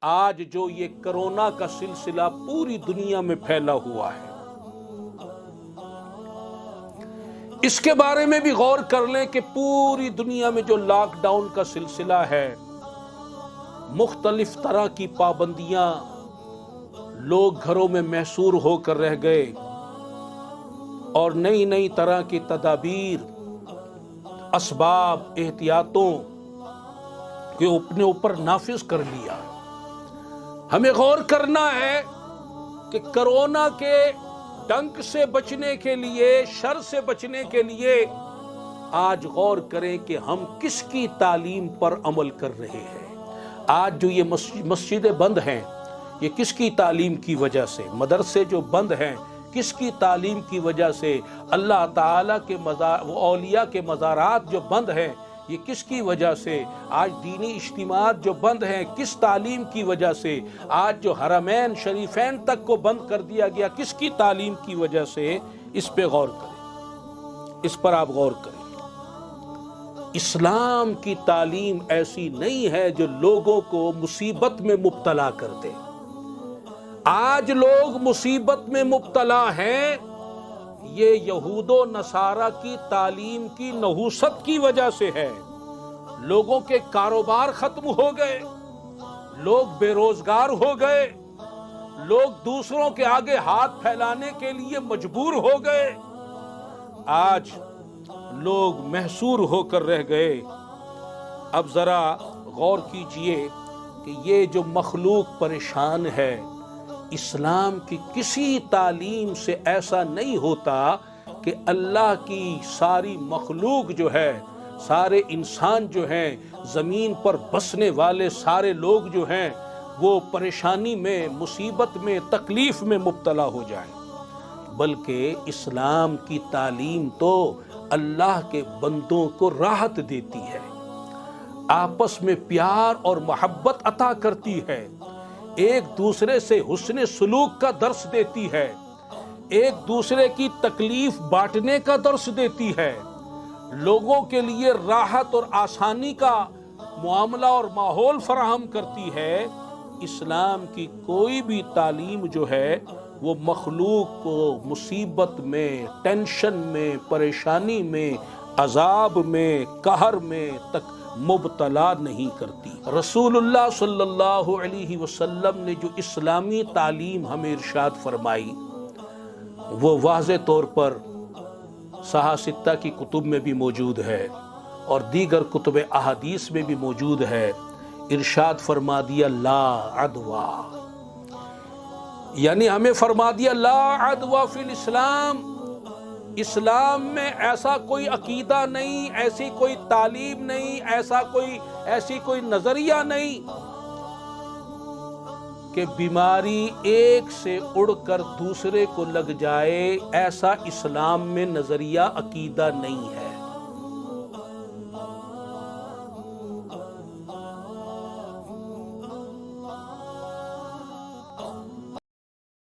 آج جو یہ کرونا کا سلسلہ پوری دنیا میں پھیلا ہوا ہے، اس کے بارے میں بھی غور کر لیں کہ پوری دنیا میں جو لاک ڈاؤن کا سلسلہ ہے، مختلف طرح کی پابندیاں، لوگ گھروں میں محصور ہو کر رہ گئے اور نئی نئی طرح کی تدابیر، اسباب، احتیاطوں کے اپنے اوپر نافذ کر لیا۔ ہمیں غور کرنا ہے کہ کرونا کے ڈنک سے بچنے کے لیے، شر سے بچنے کے لیے آج غور کریں کہ ہم کس کی تعلیم پر عمل کر رہے ہیں۔ آج جو یہ مسجدیں بند ہیں، یہ کس کی تعلیم کی وجہ سے؟ مدرسے جو بند ہیں، کس کی تعلیم کی وجہ سے؟ اللہ تعالیٰ کے اولیاء کے مزارات جو بند ہیں، یہ کس کی وجہ سے؟ آج دینی اجتماعات جو بند ہیں، کس تعلیم کی وجہ سے؟ آج جو حرمین شریفین تک کو بند کر دیا گیا، کس کی تعلیم کی وجہ سے؟ اس پہ غور کریں، اس پر آپ غور کریں۔ اسلام کی تعلیم ایسی نہیں ہے جو لوگوں کو مصیبت میں مبتلا کر دے۔ آج لوگ مصیبت میں مبتلا ہیں، یہ یہود و نصارہ کی تعلیم کی نحوست کی وجہ سے ہے۔ لوگوں کے کاروبار ختم ہو گئے، لوگ بے روزگار ہو گئے، لوگ دوسروں کے آگے ہاتھ پھیلانے کے لیے مجبور ہو گئے۔ آج لوگ محصور ہو کر رہ گئے۔ اب ذرا غور کیجئے کہ یہ جو مخلوق پریشان ہے، اسلام کی کسی تعلیم سے ایسا نہیں ہوتا کہ اللہ کی ساری مخلوق جو ہے، سارے انسان جو ہیں، زمین پر بسنے والے سارے لوگ جو ہیں، وہ پریشانی میں، مصیبت میں، تکلیف میں مبتلا ہو جائیں، بلکہ اسلام کی تعلیم تو اللہ کے بندوں کو راحت دیتی ہے، آپس میں پیار اور محبت عطا کرتی ہے، ایک دوسرے سے حسن سلوک کا درس دیتی ہے، ایک دوسرے کی تکلیف بانٹنے کا درس دیتی ہے، لوگوں کے لیے راحت اور آسانی کا معاملہ اور ماحول فراہم کرتی ہے۔ اسلام کی کوئی بھی تعلیم جو ہے وہ مخلوق کو مصیبت میں، ٹینشن میں، پریشانی میں، عذاب میں، قہر میں تک مبتلا نہیں کرتی۔ رسول اللہ صلی اللہ علیہ وسلم نے جو اسلامی تعلیم ہمیں ارشاد فرمائی، وہ واضح طور پر صحاح ستہ کی کتب میں بھی موجود ہے اور دیگر کتب احادیث میں بھی موجود ہے۔ ارشاد فرما دیا لا عدوہ، یعنی ہمیں فرما دیا لا عدوہ فی الاسلام، اسلام میں ایسا کوئی عقیدہ نہیں، ایسی کوئی تعلیم نہیں، ایسی کوئی نظریہ نہیں کہ بیماری ایک سے اڑ کر دوسرے کو لگ جائے۔ ایسا اسلام میں نظریہ، عقیدہ نہیں ہے۔